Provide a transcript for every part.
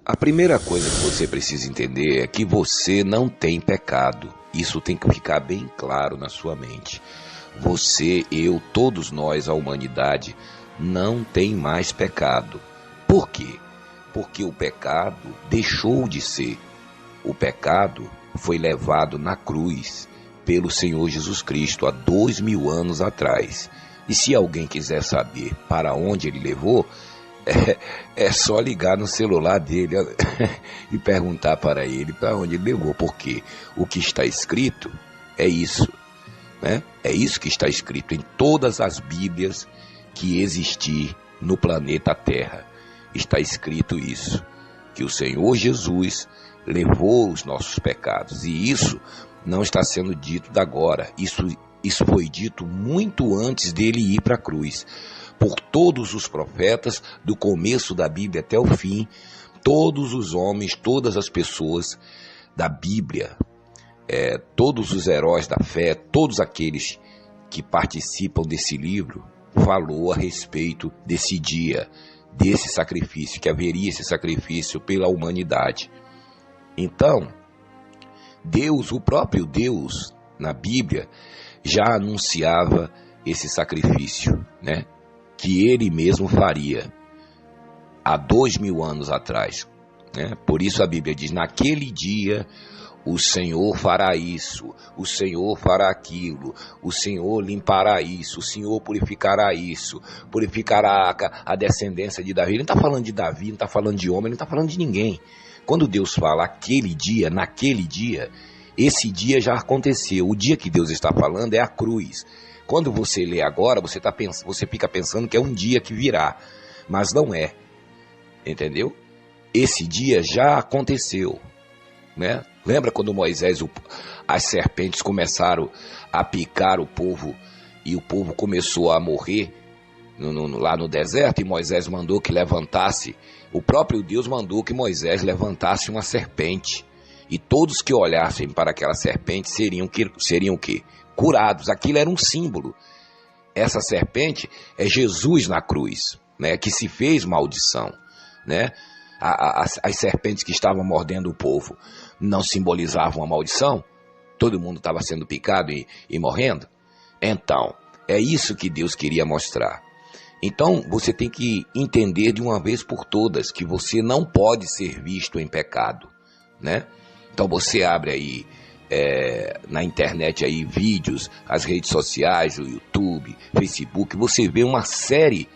A primeira coisa que você precisa entender é que você não tem pecado. Isso tem que ficar bem claro na sua mente. Você, eu, todos nós, a humanidade, não tem mais pecado. Por quê? Porque o pecado deixou de ser. O pecado foi levado na cruz pelo Senhor Jesus Cristo há 2000 anos atrás. E se alguém quiser saber para onde ele levou, é só ligar no celular dele e perguntar para ele para onde ele levou, porque o que está escrito é isso, né? É isso que está escrito em todas as Bíblias que existir no planeta Terra. Está escrito isso, que o Senhor Jesus levou os nossos pecados, e isso não está sendo dito de agora, isso foi dito muito antes dele ir para a cruz, por todos os profetas, do começo da Bíblia até o fim. Todos os homens, todas as pessoas da Bíblia, todos os heróis da fé, todos aqueles que participam desse livro, falou a respeito desse dia, desse sacrifício, que haveria esse sacrifício pela humanidade. Então, Deus, o próprio Deus, na Bíblia, já anunciava esse sacrifício, né? Que ele mesmo faria há 2000 anos atrás, né? Por isso a Bíblia diz: naquele dia o Senhor fará isso, o Senhor fará aquilo, o Senhor limpará isso, o Senhor purificará isso, purificará a descendência de Davi. Ele não está falando de Davi, não está falando de homem, não está falando de ninguém. Quando Deus fala aquele dia, naquele dia, esse dia já aconteceu. O dia que Deus está falando é a cruz. Quando você lê agora, você fica pensando que é um dia que virá, mas não é, entendeu? Esse dia já aconteceu, né? Lembra quando Moisés, as serpentes começaram a picar o povo e o povo começou a morrer lá no deserto, e Moisés mandou que levantasse, o próprio Deus mandou que Moisés levantasse uma serpente, e todos que olhassem para aquela serpente seriam o quê? Curados. Aquilo era um símbolo. Essa serpente é Jesus na cruz, né, que se fez maldição, né? As serpentes que estavam mordendo o povo não simbolizavam a maldição? Todo mundo estava sendo picado e morrendo? Então, é isso que Deus queria mostrar. Então, você tem que entender de uma vez por todas que você não pode ser visto em pecado, né? Então você abre aí na internet aí vídeos, as redes sociais, o YouTube, Facebook, você vê uma série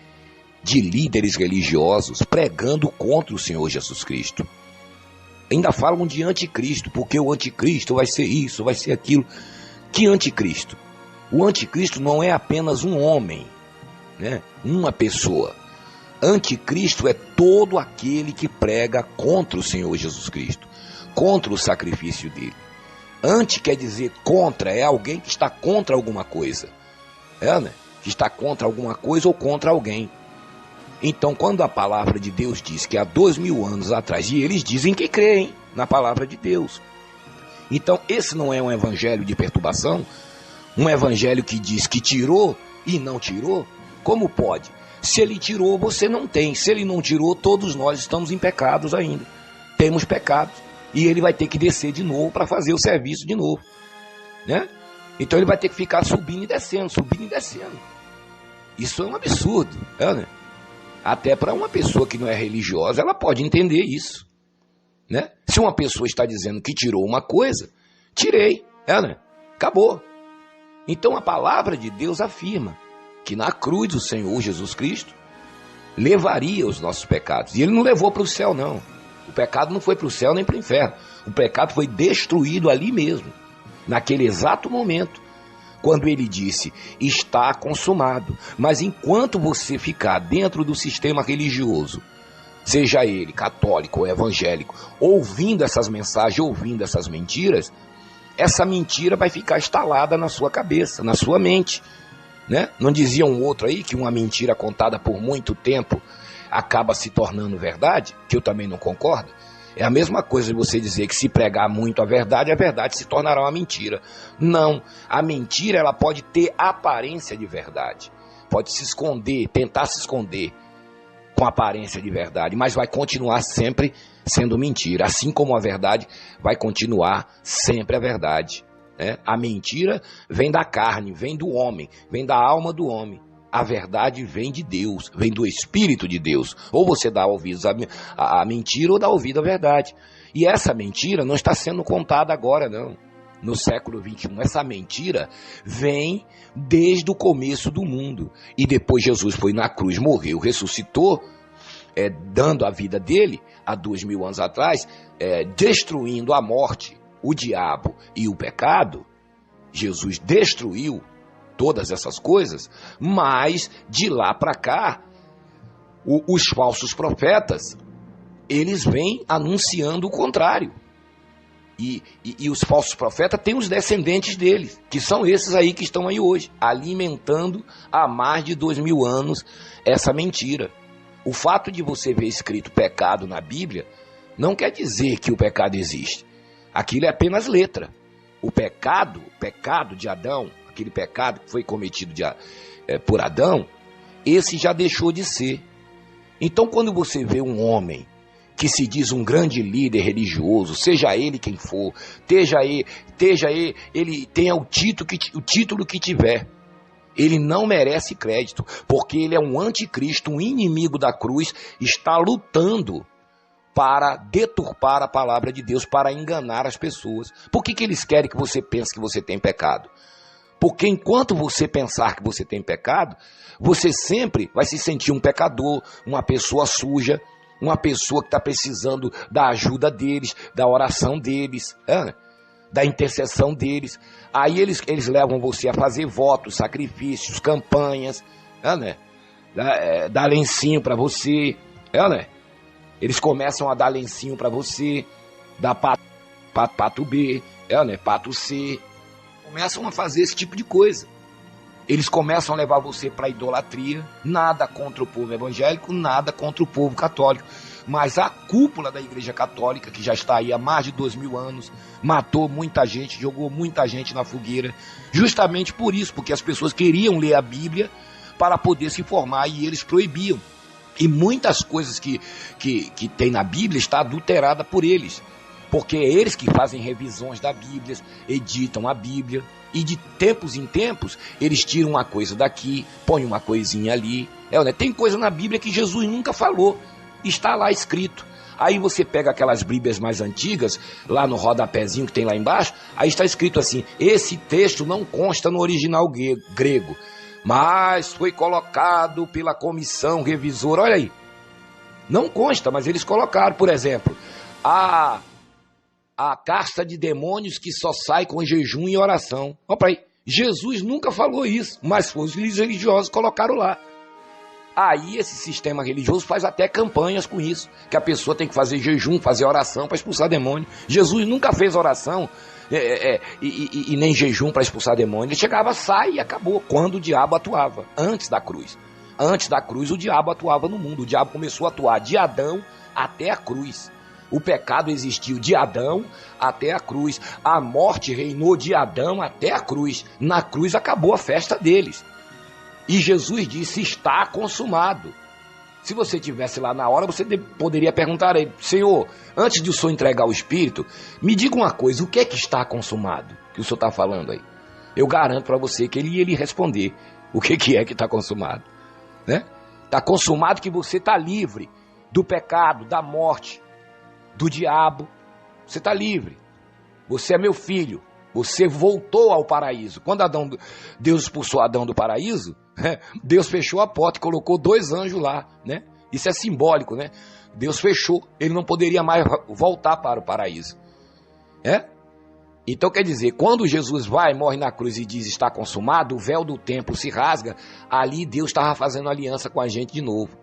de líderes religiosos pregando contra o Senhor Jesus Cristo. Ainda falam de anticristo, porque o anticristo vai ser isso, vai ser aquilo. Que anticristo? O anticristo não é apenas um homem, né? Uma pessoa. Anticristo é todo aquele que prega contra o Senhor Jesus Cristo, contra o sacrifício dele. Anti quer dizer contra, é alguém que está contra alguma coisa, né? Que está contra alguma coisa ou contra alguém. Então, quando a palavra de Deus diz que há 2000 anos atrás, e eles dizem que creem na palavra de Deus, então esse não é um evangelho de perturbação, um evangelho que diz que tirou e não tirou. Como pode? Se ele tirou, você não tem. Se ele não tirou, todos nós estamos em pecados ainda, temos pecados. E ele vai ter que descer de novo para fazer o serviço de novo, né? Então ele vai ter que ficar subindo e descendo. Isso é um absurdo, né? Até para uma pessoa que não é religiosa, ela pode entender isso, né? Se uma pessoa está dizendo que tirou uma coisa, tirei, né? Acabou. Então a palavra de Deus afirma que na cruz o Senhor Jesus Cristo levaria os nossos pecados. E ele não levou para o céu, não. O pecado não foi para o céu nem para o inferno. O pecado foi destruído ali mesmo, naquele exato momento, quando ele disse: está consumado. Mas enquanto você ficar dentro do sistema religioso, seja ele católico ou evangélico, ouvindo essas mensagens, ouvindo essas mentiras, essa mentira vai ficar instalada na sua cabeça, na sua mente, né? Não dizia um outro aí que uma mentira contada por muito tempo acaba se tornando verdade, que eu também não concordo? É a mesma coisa de você dizer que se pregar muito a verdade se tornará uma mentira. Não, a mentira ela pode ter aparência de verdade, pode se esconder, tentar se esconder com aparência de verdade, mas vai continuar sempre sendo mentira, assim como a verdade vai continuar sempre a verdade, né? A mentira vem da carne, vem do homem, vem da alma do homem. A verdade vem de Deus, vem do Espírito de Deus. Ou você dá ouvidos à mentira ou dá ouvido à verdade. E essa mentira não está sendo contada agora, não. No século XXI, essa mentira vem desde o começo do mundo. E depois Jesus foi na cruz, morreu, ressuscitou, dando a vida dele, há 2000 anos atrás, destruindo a morte, o diabo e o pecado. Jesus destruiu todas essas coisas, mas de lá para cá, os falsos profetas, eles vêm anunciando o contrário. E os falsos profetas têm os descendentes deles, que são esses aí que estão aí hoje, alimentando há mais de 2000 anos essa mentira. O fato de você ver escrito pecado na Bíblia, não quer dizer que o pecado existe. Aquilo é apenas letra. O pecado de Adão, aquele pecado que foi cometido por Adão, esse já deixou de ser. Então, quando você vê um homem que se diz um grande líder religioso, seja ele quem for, ele tenha o título que tiver, ele não merece crédito, porque ele é um anticristo, um inimigo da cruz, está lutando para deturpar a palavra de Deus, para enganar as pessoas. Por que eles querem que você pense que você tem pecado? Porque enquanto você pensar que você tem pecado, você sempre vai se sentir um pecador, uma pessoa suja, uma pessoa que está precisando da ajuda deles, da oração deles, da intercessão deles. Aí eles levam você a fazer votos, sacrifícios, campanhas, dar lencinho para você, Eles começam a dar lencinho para você, dar pato B, pato C. Começam a fazer esse tipo de coisa. Eles começam a levar você para a idolatria. Nada contra o povo evangélico, nada contra o povo católico. Mas a cúpula da Igreja Católica, que já está aí há mais de 2000 anos, matou muita gente, jogou muita gente na fogueira. Justamente por isso, porque as pessoas queriam ler a Bíblia para poder se formar e eles proibiam. E muitas coisas que tem na Bíblia está adulterada por eles. Porque é eles que fazem revisões da Bíblia, editam a Bíblia, e de tempos em tempos, eles tiram uma coisa daqui, põem uma coisinha ali. Tem coisa na Bíblia que Jesus nunca falou, está lá escrito. Aí você pega aquelas Bíblias mais antigas, lá no rodapézinho que tem lá embaixo, aí está escrito assim: esse texto não consta no original grego, mas foi colocado pela comissão revisora. Olha aí, não consta, mas eles colocaram. Por exemplo, a casta de demônios que só sai com jejum e oração. Olha aí, Jesus nunca falou isso, mas os religiosos colocaram lá. Aí esse sistema religioso faz até campanhas com isso, que a pessoa tem que fazer jejum, fazer oração para expulsar demônio. Jesus nunca fez oração e nem jejum para expulsar demônio. Ele chegava, sai e acabou, quando o diabo atuava, antes da cruz. Antes da cruz o diabo atuava no mundo, o diabo começou a atuar de Adão até a cruz. O pecado existiu de Adão até a cruz. A morte reinou de Adão até a cruz. Na cruz acabou a festa deles. E Jesus disse: está consumado. Se você estivesse lá na hora, você poderia perguntar a ele: Senhor, antes de o Senhor entregar o Espírito, me diga uma coisa, o que é que está consumado? Que o Senhor está falando aí. Eu garanto para você que ele ia lhe responder o que é que está consumado. Está consumado que você está livre do pecado, da morte, do diabo. Você está livre. Você é meu filho. Você voltou ao paraíso. Quando Deus expulsou Adão do paraíso, Deus fechou a porta e colocou 2 anjos lá, Isso é simbólico, Deus fechou. Ele não poderia mais voltar para o paraíso. Então quer dizer, quando Jesus vai, morre na cruz e diz está consumado, o véu do templo se rasga. Ali Deus estava fazendo aliança com a gente de novo.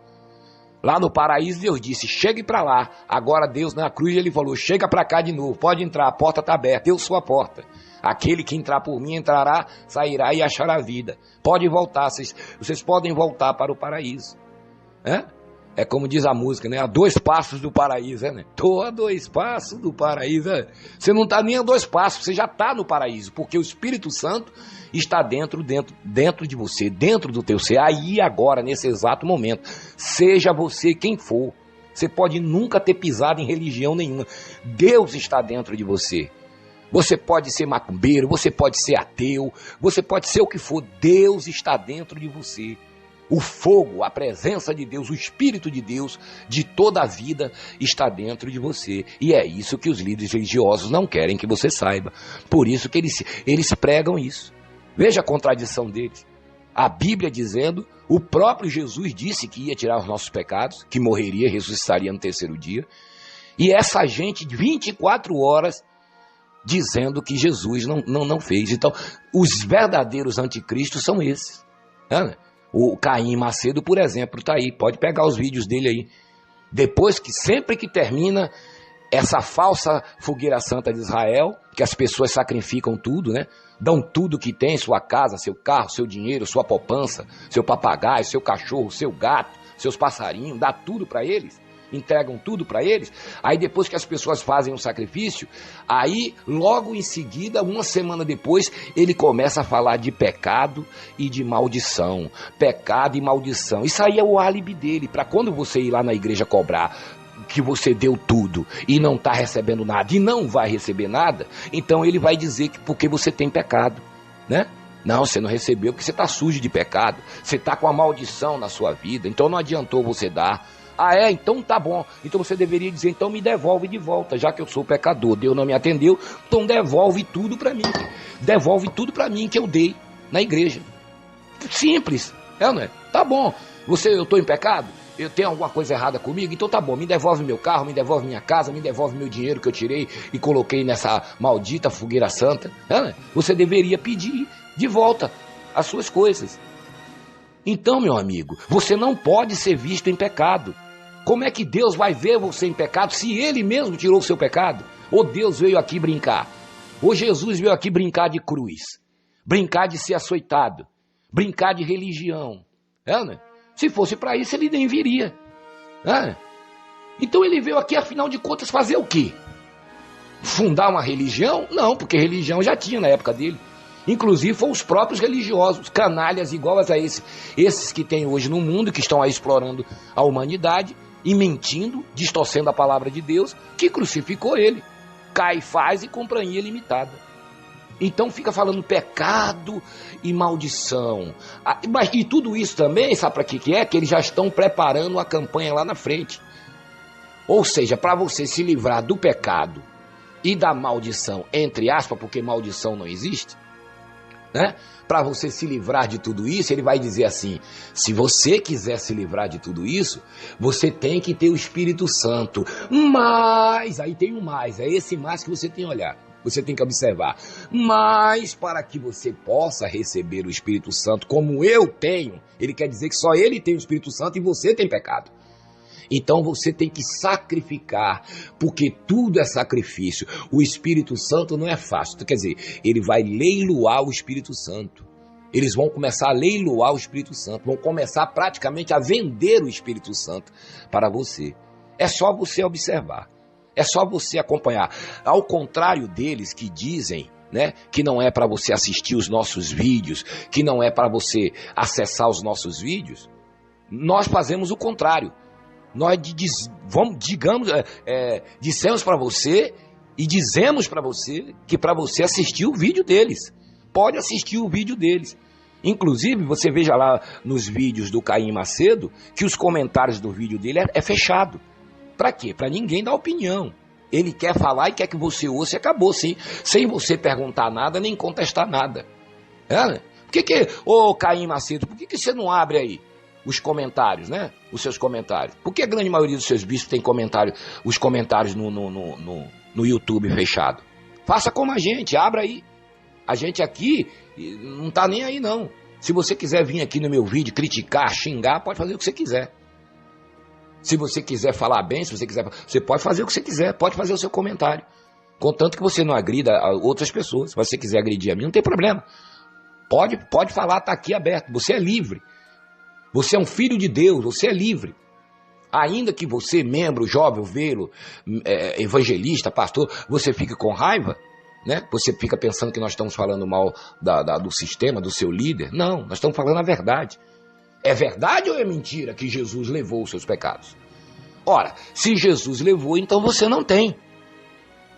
Lá no paraíso Deus disse, chegue para lá. Agora Deus na cruz ele falou, chega para cá de novo, pode entrar, a porta está aberta, eu sou a porta. Aquele que entrar por mim entrará, sairá e achará vida. Pode voltar, vocês podem voltar para o paraíso. É como diz a música, né? A 2 passos do paraíso, né? Tô a 2 passos do paraíso. Né? Você não está nem a 2 passos, você já está no paraíso, porque o Espírito Santo está dentro de você, dentro do teu ser, aí agora, nesse exato momento. Seja você quem for, você pode nunca ter pisado em religião nenhuma. Deus está dentro de você. Você pode ser macumbeiro, você pode ser ateu, você pode ser o que for, Deus está dentro de você. O fogo, a presença de Deus, o Espírito de Deus, de toda a vida, está dentro de você. E é isso que os líderes religiosos não querem que você saiba. Por isso que eles pregam isso. Veja a contradição deles. A Bíblia dizendo, o próprio Jesus disse que ia tirar os nossos pecados, que morreria e ressuscitaria no 3º dia. E essa gente, de 24 horas, dizendo que Jesus não fez. Então, os verdadeiros anticristos são esses. Né? O Caim Macedo, por exemplo, está aí. Pode pegar os vídeos dele aí. Depois que, sempre que termina essa falsa fogueira santa de Israel, que as pessoas sacrificam tudo, né? Dão tudo que tem, sua casa, seu carro, seu dinheiro, sua poupança, seu papagaio, seu cachorro, seu gato, seus passarinhos, dá tudo para eles. Entregam tudo para eles, aí depois que as pessoas fazem um sacrifício, aí logo em seguida, uma semana depois, ele começa a falar de pecado e de maldição, pecado e maldição. Isso aí é o álibi dele, para quando você ir lá na igreja cobrar que você deu tudo e não está recebendo nada, e não vai receber nada, então ele vai dizer que porque você tem pecado, né? Não, você não recebeu porque você está sujo de pecado, você está com a maldição na sua vida, então não adiantou você dar. Ah, é? Então tá bom. Então você deveria dizer, então me devolve de volta, já que eu sou pecador. Deus não me atendeu, então devolve tudo para mim. Devolve tudo para mim que eu dei na igreja. Simples, não é? Tá bom. Eu estou em pecado? Eu tenho alguma coisa errada comigo? Então tá bom, me devolve meu carro, me devolve minha casa, me devolve meu dinheiro que eu tirei e coloquei nessa maldita fogueira santa. Não é? Você deveria pedir de volta as suas coisas. Então, meu amigo, você não pode ser visto em pecado. Como é que Deus vai ver você em pecado se Ele mesmo tirou o seu pecado? Ou Deus veio aqui brincar? Ou Jesus veio aqui brincar de cruz? Brincar de ser açoitado? Brincar de religião? Né? Se fosse para isso, Ele nem viria. Então Ele veio aqui, afinal de contas, fazer o quê? Fundar uma religião? Não, porque religião já tinha na época dele. Inclusive foram os próprios religiosos, canalhas iguais a esses que tem hoje no mundo, que estão aí explorando a humanidade e mentindo, distorcendo a palavra de Deus, que crucificou ele. Caifás e companhia limitada. Então fica falando pecado e maldição. E tudo isso também, sabe para que é? Que eles já estão preparando a campanha lá na frente. Ou seja, para você se livrar do pecado e da maldição, entre aspas, porque maldição não existe, né? Para você se livrar de tudo isso, ele vai dizer assim, se você quiser se livrar de tudo isso, você tem que ter o Espírito Santo. Mas, aí tem um mais, é esse mais que você tem que olhar, você tem que observar. Mas para que você possa receber o Espírito Santo como eu tenho, ele quer dizer que só ele tem o Espírito Santo e você tem pecado. Então você tem que sacrificar, porque tudo é sacrifício. O Espírito Santo não é fácil. Quer dizer, ele vai leiloar o Espírito Santo. Eles vão começar a leiloar o Espírito Santo. Vão começar praticamente a vender o Espírito Santo para você. É só você observar. É só você acompanhar. Ao contrário deles que dizem, né, que não é para você assistir os nossos vídeos, que não é para você acessar os nossos vídeos, nós fazemos o contrário. Nós dissemos para você e dizemos para você que para você assistir o vídeo deles. Pode assistir o vídeo deles. Inclusive, você veja lá nos vídeos do Caim Macedo que os comentários do vídeo dele é fechado. Para quê? Para ninguém dar opinião. Ele quer falar e quer que você ouça e acabou, sem você perguntar nada nem contestar nada. Ô Caim Macedo, por que você não abre aí os comentários, né? Os seus comentários. Por que a grande maioria dos seus bispos tem os comentários no YouTube fechado? Faça como a gente, abra aí. A gente aqui não tá nem aí não. Se você quiser vir aqui no meu vídeo, criticar, xingar, pode fazer o que você quiser. Se você quiser falar bem, você pode fazer o que você quiser, pode fazer o seu comentário. Contanto que você não agrida a outras pessoas. Se você quiser agredir a mim, não tem problema. Pode falar, tá aqui aberto. Você é livre. Você é um filho de Deus, você é livre. Ainda que você, membro, jovem, ovelho, evangelista, pastor, você fique com raiva, né? Você fica pensando que nós estamos falando mal do sistema, do seu líder. Não, nós estamos falando a verdade. É verdade ou é mentira que Jesus levou os seus pecados? Ora, se Jesus levou, então você não tem.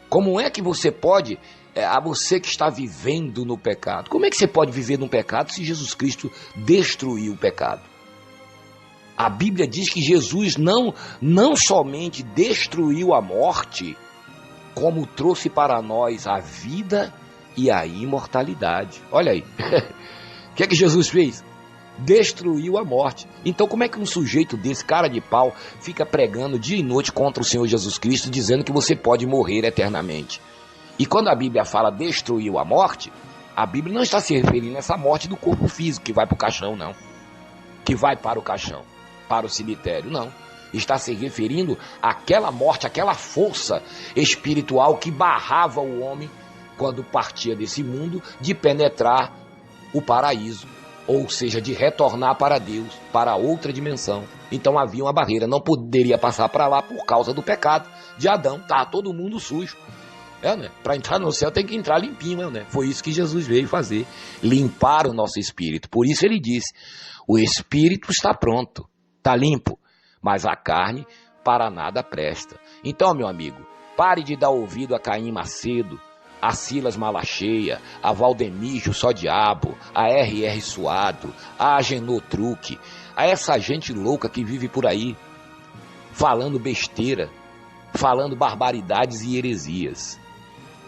Como é que você pode, a você que está vivendo no pecado, como é que você pode viver no pecado se Jesus Cristo destruiu o pecado? A Bíblia diz que Jesus não somente destruiu a morte, como trouxe para nós a vida e a imortalidade. Olha aí, o que é que Jesus fez? Destruiu a morte. Então como é que um sujeito desse, cara de pau, fica pregando dia e noite contra o Senhor Jesus Cristo, dizendo que você pode morrer eternamente? E quando a Bíblia fala destruiu a morte, a Bíblia não está se referindo a essa morte do corpo físico, que vai para o caixão, não. Que vai para o caixão, para o cemitério, não. Está se referindo àquela morte, àquela força espiritual que barrava o homem, quando partia desse mundo, de penetrar o paraíso, ou seja, de retornar para Deus, para outra dimensão. Então havia uma barreira, não poderia passar para lá por causa do pecado de Adão. Tá todo mundo sujo. Né? Para entrar no céu tem que entrar limpinho, né? Foi isso que Jesus veio fazer, limpar o nosso espírito. Por isso ele disse, o espírito está pronto, está limpo, mas a carne para nada presta. Então, meu amigo, pare de dar ouvido a Caim Macedo, a Silas Malacheia, a Valdemígio Só Diabo, a R.R. Suado, a Agenor Truque, a essa gente louca que vive por aí, falando besteira, falando barbaridades e heresias.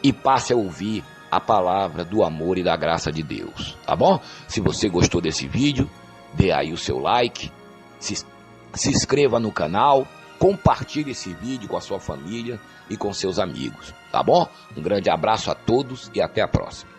E passe a ouvir a palavra do amor e da graça de Deus, tá bom? Se você gostou desse vídeo, dê aí o seu like, se inscreva no canal, compartilhe esse vídeo com a sua família e com seus amigos, tá bom? Um grande abraço a todos e até a próxima.